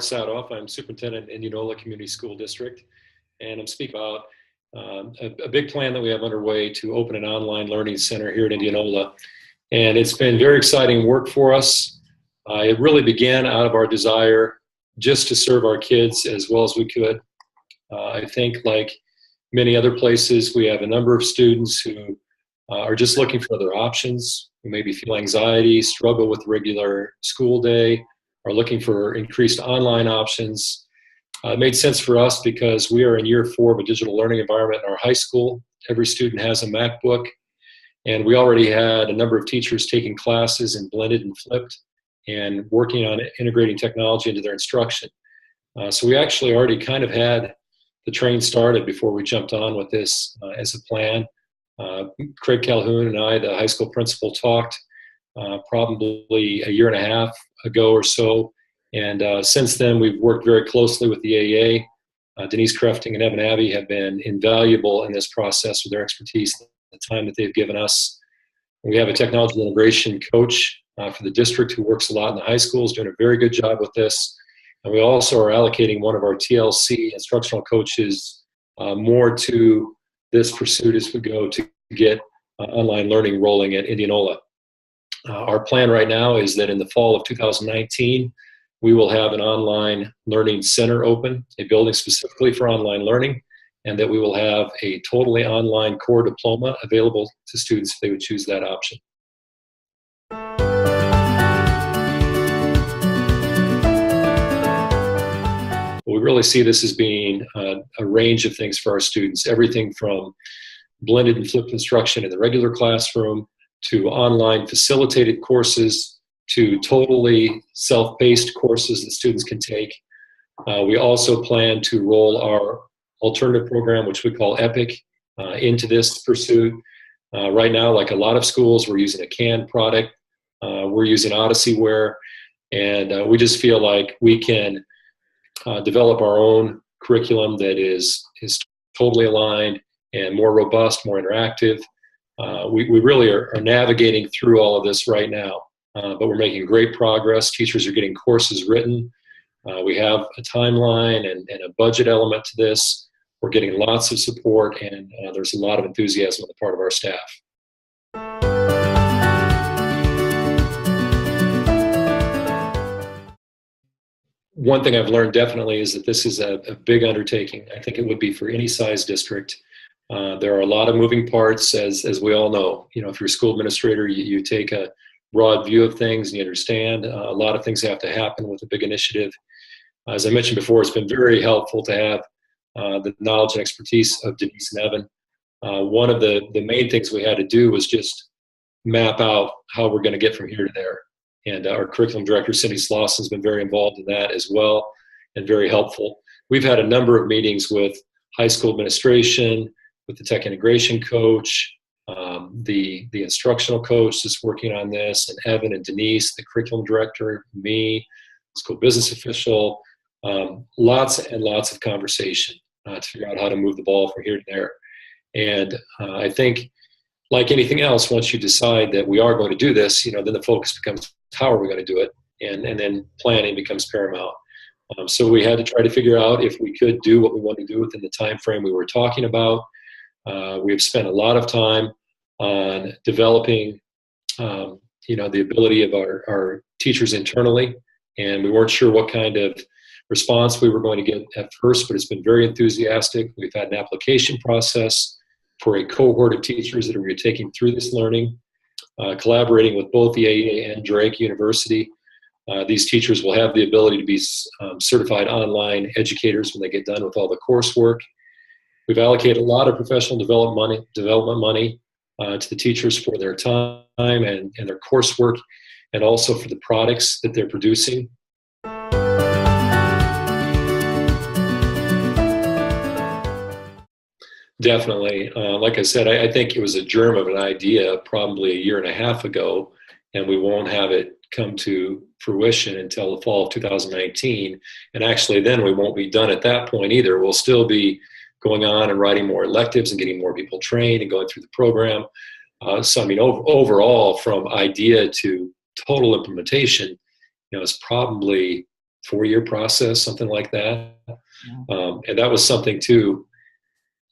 Sathoff. I'm Superintendent in Indianola Community School District, and I'm speaking about a big plan that we have underway to open an online learning center here at Indianola. And it's been very exciting work for us. It really began out of our desire just to serve our kids as well as we could. I think, like many other places, we have a number of students who are just looking for other options, who maybe feel anxiety, struggle with regular school day, are looking for increased online options. It made sense for us because we are in year 4 of a digital learning environment in our high school. Every student has a MacBook, and we already had a number of teachers taking classes in blended and flipped and working on integrating technology into their instruction. So we actually already kind of had the train started before we jumped on with this as a plan. Craig Calhoun and I, the high school principal, talked probably a year and a half ago or so. And since then, we've worked very closely with the AEA. Denise Crafting and Evan Abbey have been invaluable in this process with their expertise, the time that they've given us. We have a technology integration coach for the district who works a lot in the high schools, doing a very good job with this. And we also are allocating one of our TLC instructional coaches more to this pursuit as we go to get online learning rolling at Indianola. Our plan right now is that in the fall of 2019, we will have an online learning center open, a building specifically for online learning, and that we will have a totally online core diploma available to students if they would choose that option. We really see this as being a range of things for our students, everything from blended and flipped instruction in the regular classroom to online facilitated courses to totally self-paced courses that students can take. We also plan to roll our alternative program, which we call EPIC, into this pursuit. Right now, like a lot of schools, we're using a canned product. We're using Odysseyware, and we just feel like we can develop our own curriculum that is totally aligned and more robust, more interactive. We really are navigating through all of this right now, but we're making great progress. Teachers are getting courses written. We have a timeline and a budget element to this. We're getting lots of support, and there's a lot of enthusiasm on the part of our staff. One thing I've learned definitely is that this is a big undertaking. I think it would be for any size district. There are a lot of moving parts, as we all know. You know, if you're a school administrator, you take a broad view of things and you understand a lot of things have to happen with a big initiative. As I mentioned before, it's been very helpful to have the knowledge and expertise of Denise and Evan. One of the main things we had to do was just map out how we're going to get from here to there. And our curriculum director, Cindy Slauson, has been very involved in that as well and very helpful. We've had a number of meetings with high school administration, with the tech integration coach, the instructional coach that's working on this, and Evan and Denise, the curriculum director, me, school business official. Lots and lots of conversation to figure out how to move the ball from here to there. And I think, like anything else, once you decide that we are going to do this, then the focus becomes how are we going to do it, and then planning becomes paramount. So we had to try to figure out if we could do what we wanted to do within the time frame we were talking about. We've spent a lot of time on developing, the ability of our teachers internally, and we weren't sure what kind of response we were going to get at first, but it's been very enthusiastic. We've had an application process for a cohort of teachers that are taking through this learning, collaborating with both the AEA and Drake University. These teachers will have the ability to be certified online educators when they get done with all the coursework. We've allocated a lot of professional development money to the teachers for their time and their coursework, and also for the products that they're producing. Definitely. Like I said, I think it was a germ of an idea probably a year and a half ago, and we won't have it come to fruition until the fall of 2019. And actually then we won't be done at that point either. We'll still be going on and writing more electives and getting more people trained and going through the program. So, I mean, overall, from idea to total implementation, it's probably 4-year process, something like that. And that was something too,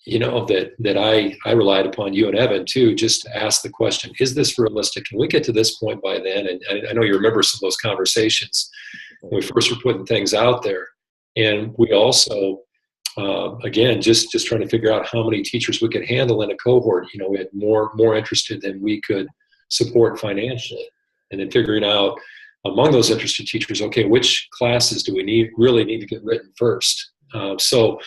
that I relied upon you and Evan too, just to ask the question, is this realistic? Can we get to this point by then? And I know you remember some of those conversations when we first were putting things out there. And we also, again, just trying to figure out how many teachers we could handle in a cohort. We had more interested than we could support financially. And then figuring out among those interested teachers, okay, which classes do we really need to get written first? So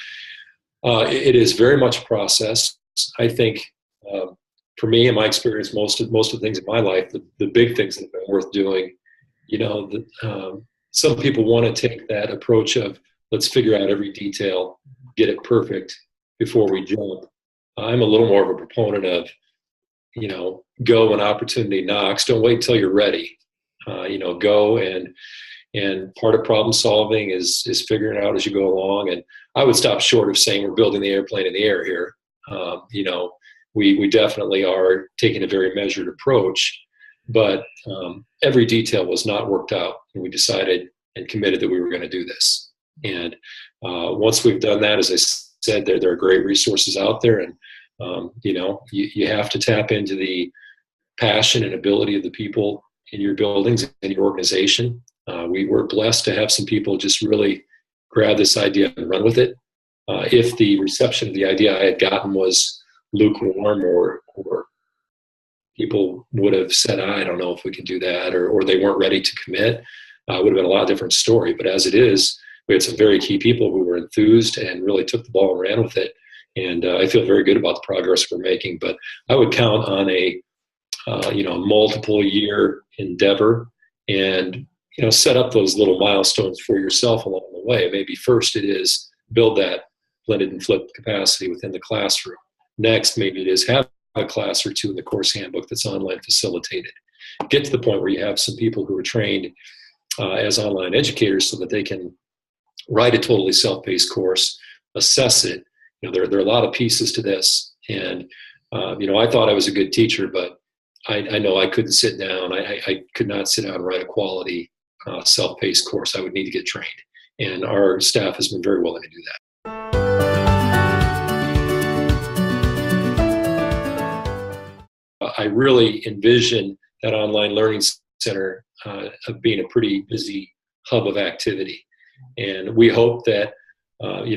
it is very much a process. I think for me, in my experience, most of the things in my life, the big things that have been worth doing, some people want to take that approach of let's figure out every detail, get it perfect before we jump. I'm a little more of a proponent of, go when opportunity knocks. Don't wait till you're ready. Go and part of problem solving is figuring it out as you go along. And I would stop short of saying we're building the airplane in the air here. We definitely are taking a very measured approach, but every detail was not worked out. And we decided and committed that we were going to do this. And once we've done that, as I said, there are great resources out there. And, you have to tap into the passion and ability of the people in your buildings and your organization. We were blessed to have some people just really grab this idea and run with it. If the reception of the idea I had gotten was lukewarm or people would have said, I don't know if we can do that, or they weren't ready to commit, it would have been a lot different story. But as it is, we had some very key people who were enthused and really took the ball and ran with it. And I feel very good about the progress we're making. But I would count on a multiple year endeavor and set up those little milestones for yourself along the way. Maybe first it is build that blended and flipped capacity within the classroom. Next, maybe it is have a class or two in the course handbook that's online facilitated. Get to the point where you have some people who are trained as online educators so that they can write a totally self-paced course, assess it. There are a lot of pieces to this. And, I thought I was a good teacher, but I know I couldn't sit down. I could not sit down and write a quality self-paced course. I would need to get trained. And our staff has been very willing to do that. I really envision that online learning center of being a pretty busy hub of activity. And we hope that,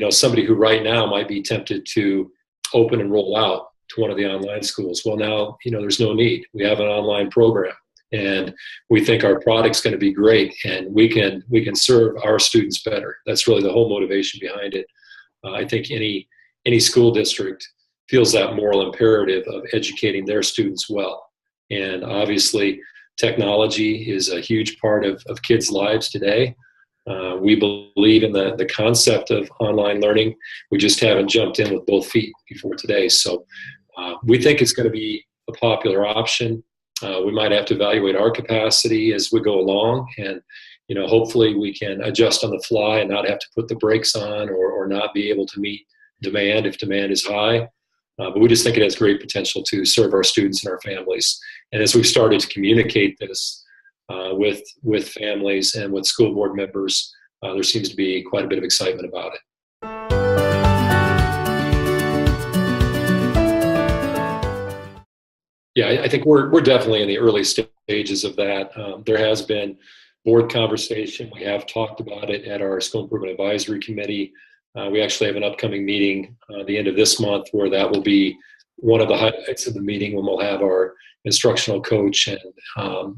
somebody who right now might be tempted to open and roll out to one of the online schools. Well, now, there's no need. We have an online program and we think our product's going to be great and we can serve our students better. That's really the whole motivation behind it. I think any school district feels that moral imperative of educating their students well. And obviously, technology is a huge part of kids' lives today. We believe in the concept of online learning. We just haven't jumped in with both feet before today. So we think it's going to be a popular option. We might have to evaluate our capacity as we go along. And, hopefully we can adjust on the fly and not have to put the brakes on or not be able to meet demand if demand is high. But we just think it has great potential to serve our students and our families. And as we've started to communicate this with families and with school board members, there seems to be quite a bit of excitement about it. Yeah, I think we're definitely in the early stages of that. There has been board conversation. We have talked about it at our School Improvement Advisory Committee. We actually have an upcoming meeting the end of this month where that will be one of the highlights of the meeting, when we'll have our instructional coach and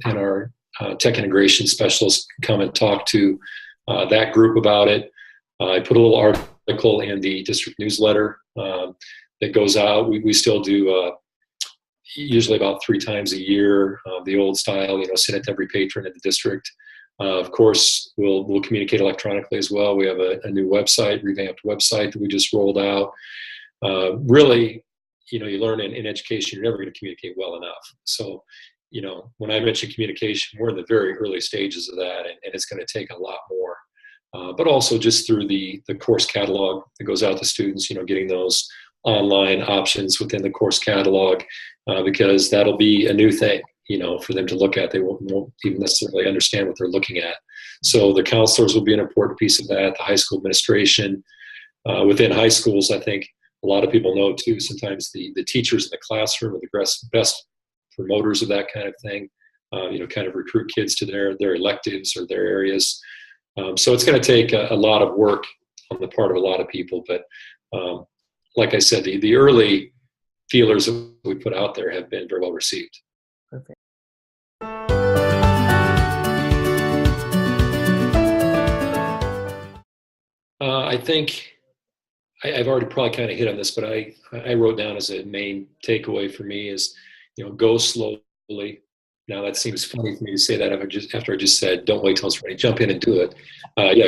our tech integration specialist come and talk to that group about it. I put a little article in the district newsletter that goes out. We still do usually about 3 times a year, the old style, send it to every patron in the district. Of course, we'll communicate electronically as well. We have a new website, revamped website that we just rolled out. Really, you learn in education, you're never going to communicate well enough. So, when I mention communication, we're in the very early stages of that, and it's going to take a lot more. But also just through the course catalog that goes out to students, getting those online options within the course catalog, because that'll be a new thing, for them to look at. They won't even necessarily understand what they're looking at. So the counselors will be an important piece of that, the high school administration. Within high schools, I think a lot of people know too, sometimes the teachers in the classroom are the best promoters of that kind of thing, kind of recruit kids to their electives or their areas. So it's going to take a lot of work on the part of a lot of people. But like I said, the early feelers that we put out there have been very well received. Perfect. I think I've already probably kind of hit on this, but I wrote down as a main takeaway for me is, go slowly. Now that seems funny for me to say that after I just said, don't wait till it's ready, jump in and do it.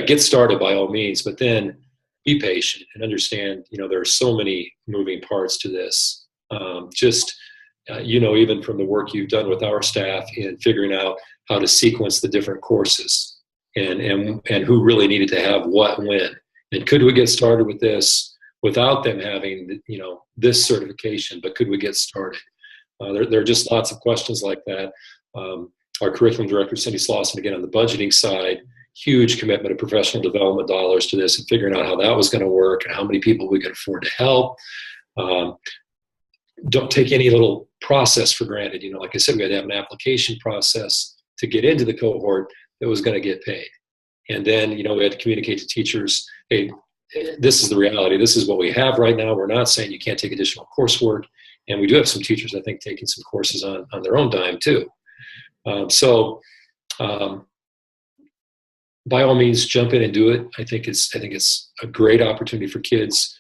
Get started by all means, but then be patient and understand, there are so many moving parts to this. Even from the work you've done with our staff in figuring out how to sequence the different courses and who really needed to have what when. And could we get started with this without them having, this certification, but could we get started? There are just lots of questions like that. Our curriculum director, Cindy Slauson, again, on the budgeting side, huge commitment of professional development dollars to this and figuring out how that was going to work and how many people we could afford to help. Don't take any little process for granted. Like I said, we had to have an application process to get into the cohort that was going to get paid. And then, we had to communicate to teachers, hey, this is the reality. This is what we have right now. We're not saying you can't take additional coursework. And we do have some teachers, I think, taking some courses on their own dime too. By all means, jump in and do it. I think it's a great opportunity for kids